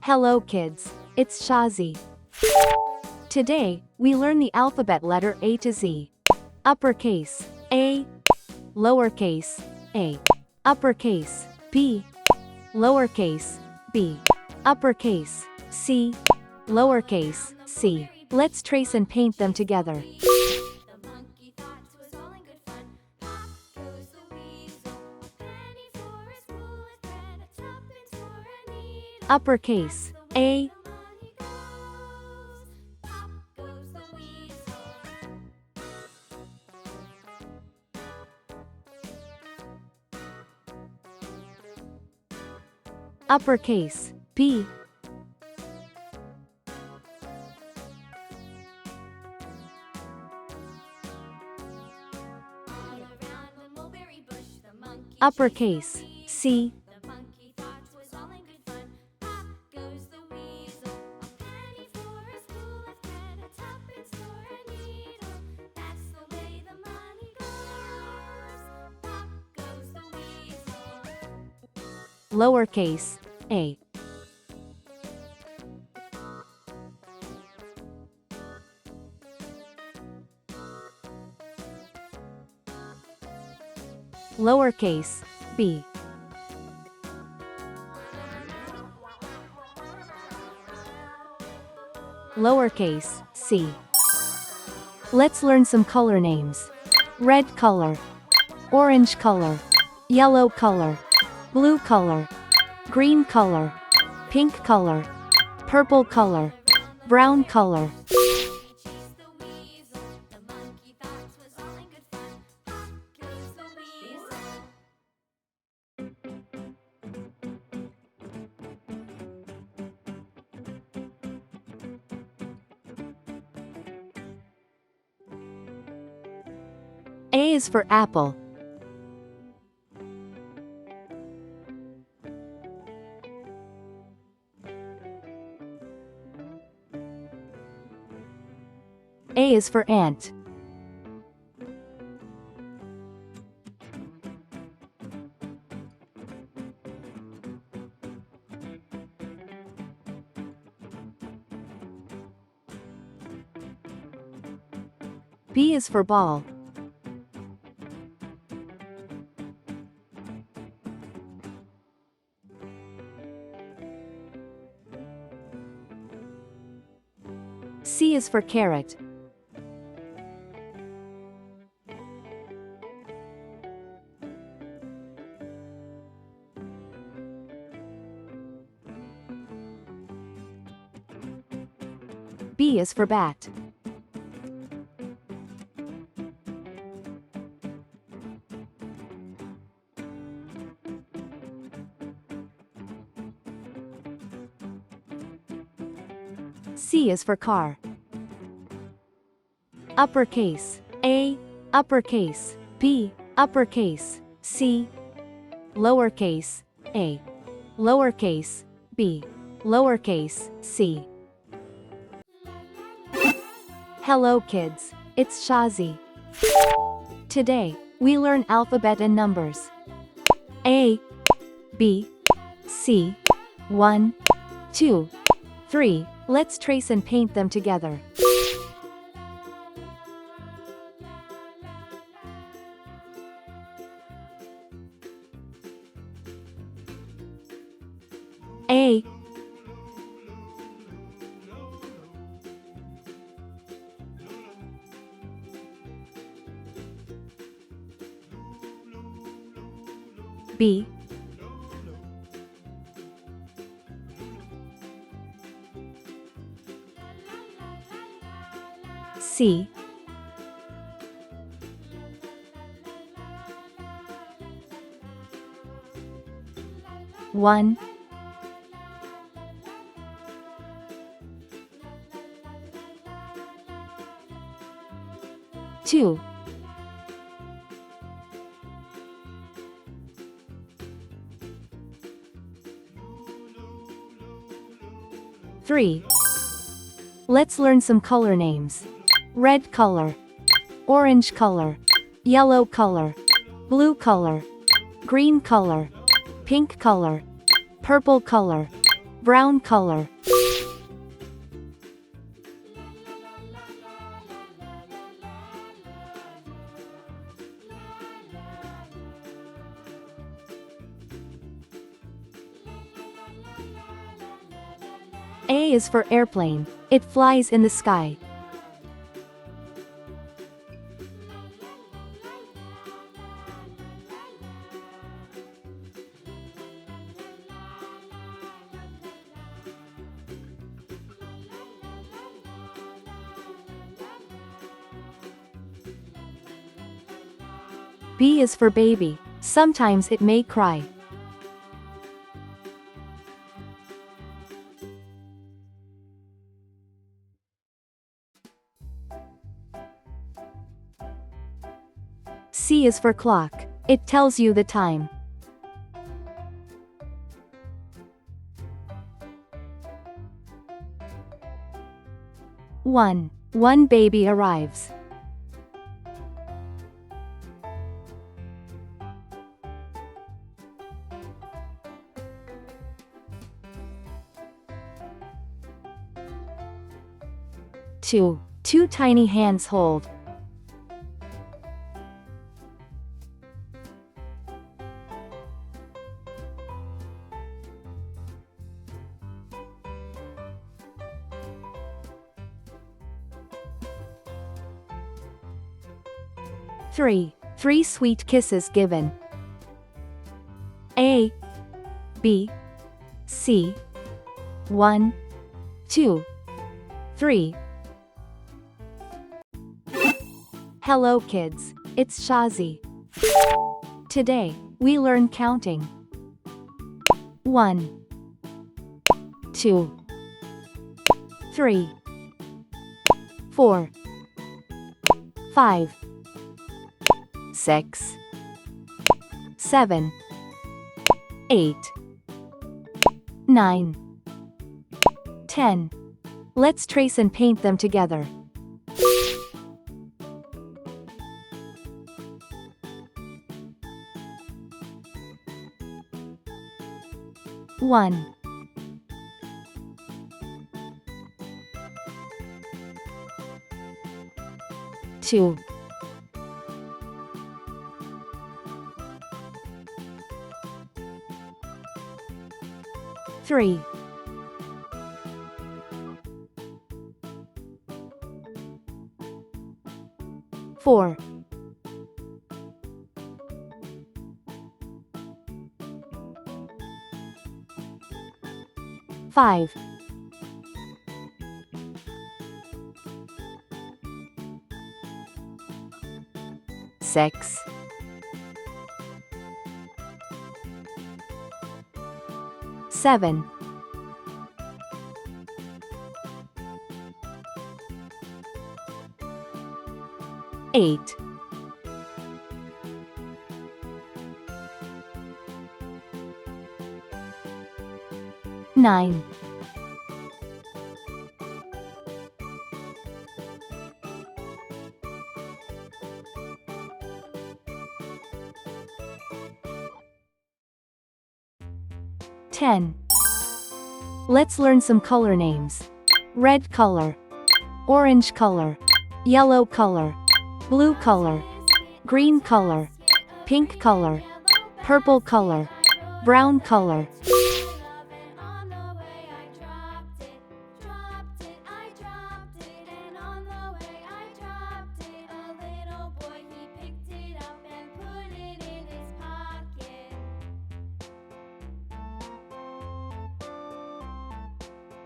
Hello kids, it's Shazi. Today, we learn the alphabet letter A to Z. Uppercase, A. Lowercase, A. Uppercase, B. Lowercase, B. Uppercase, C. Lowercase, C. Let's trace and paint them together. Uppercase, A. Uppercase, B. Uppercase, C. Lowercase, A. Lowercase, B. Lowercase, C. Let's learn some color names. Red color, orange color, yellow color, blue color, green color, pink color, purple color, brown color. A is for apple. A is for ant. B is for ball. C is for carrot. B is for bat. C is for car. Uppercase, A. Uppercase, B. Uppercase, C. Lowercase, A. Lowercase, B. Lowercase, C. Hello kids, it's Shazi. Today, we learn alphabet and numbers. A, B, C, 1, 2, 3. Let's trace and paint them together. A. B. C. 1. 2. 3. Let's learn some color names. Red color, orange color, yellow color, blue color, green color, pink color, purple color, brown color. A is for airplane. It flies in the sky. B is for baby. Sometimes it may cry. C is for clock. It tells you the time. One baby arrives. Two tiny hands hold. Three sweet kisses given. A, B, C. 1, 2, 3. Hello kids, it's Shazi. Today, we learn counting. 1, 2, 3, 4, 5, 6, 7, 8, 9, 10. Let's trace and paint them together. One, 2, 3, 4, 5, 6, 7, 8, 9, 10. Let's learn some color names. Red color, orange color, yellow color, blue color, green color, pink color, purple color, brown color.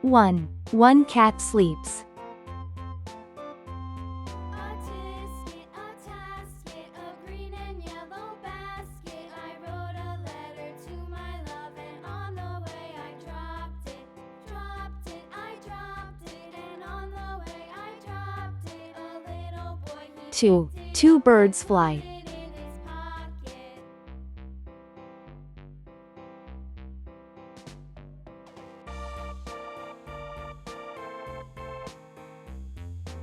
One cat sleeps. Two birds fly.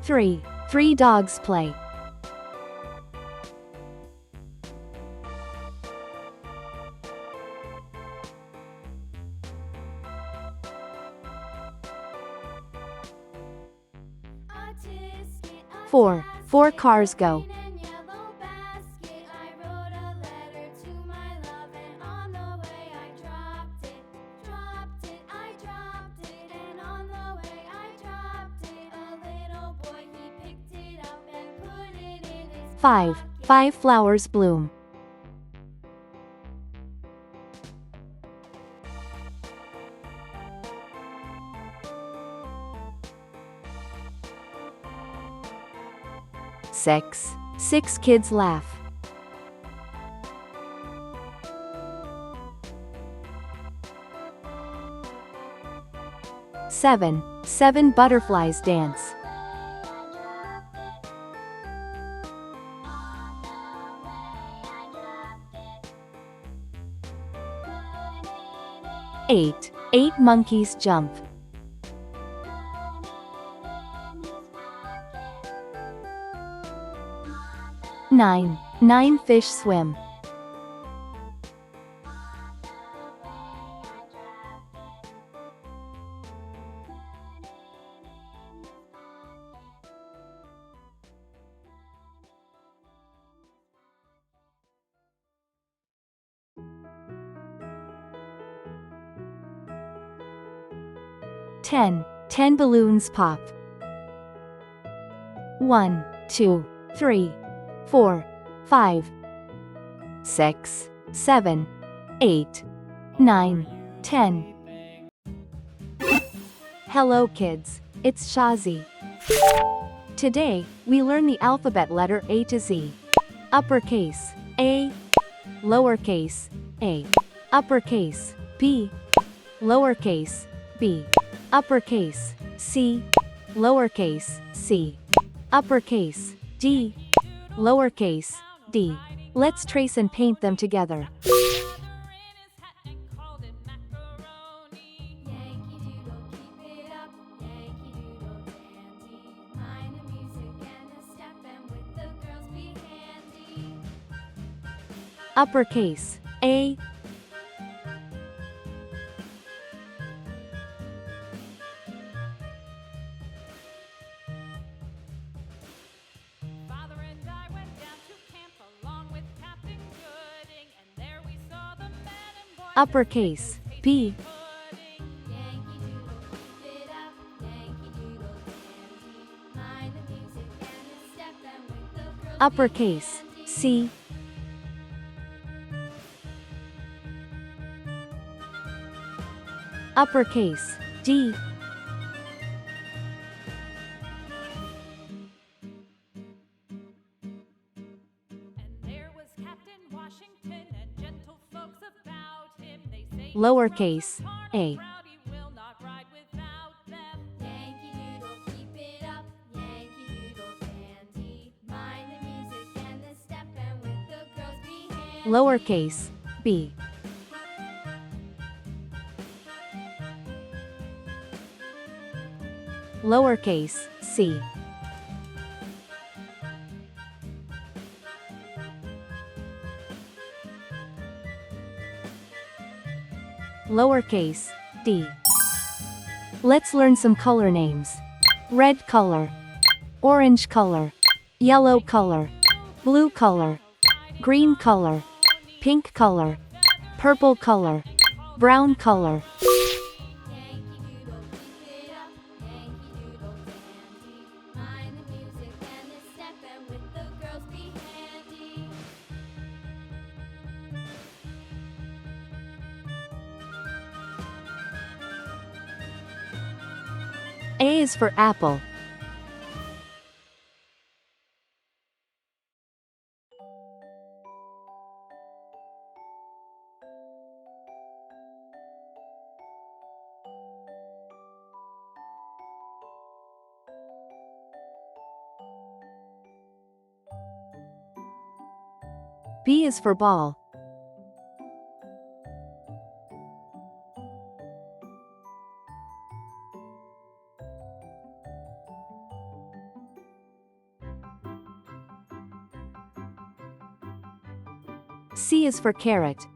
Three dogs play. 4. 4 cars go. 5. 5 flowers bloom. 6. 6 kids laugh. 7. 7 butterflies dance. 8. 8 monkeys jump. 9. 9 fish swim. 10. 10 balloons pop. 1, 2, 3, 4, 5, 6, 7, 8, 9, 10. Hello kids, it's Shazi. Today, we learn the alphabet letter A to Z. Uppercase, A. Lowercase, A. Uppercase, B. Lowercase, B. Uppercase, C. Lowercase, C. Uppercase, D. Lowercase, D. Let's trace and paint them together. Uppercase, A. Uppercase, B. Uppercase, C. Uppercase, D. Lowercase, A. Lowercase, B. Lowercase, C. Lowercase, D. Let's learn some color names. Red color, orange color, yellow color, blue color, green color, pink color, purple color, brown color. A is for apple. B is for ball. C is for carrot.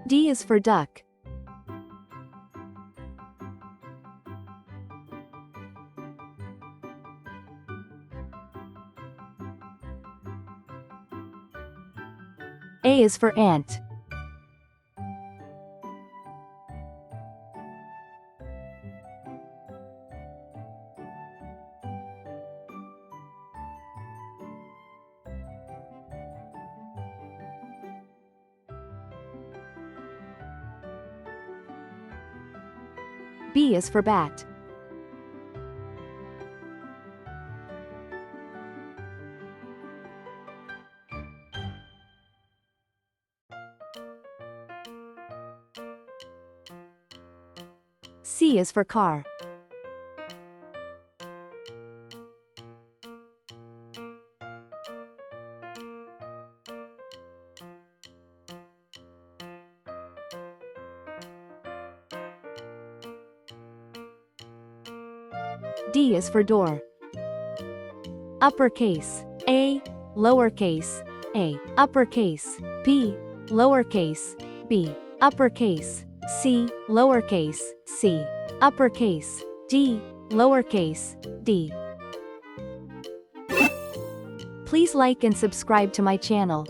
D is for duck. A is for ant. B is for bat. C is for car. D is for door. Uppercase A, lowercase a, uppercase B, lowercase b, uppercase C, lowercase c, uppercase D, lowercase d. Please like and subscribe to my channel.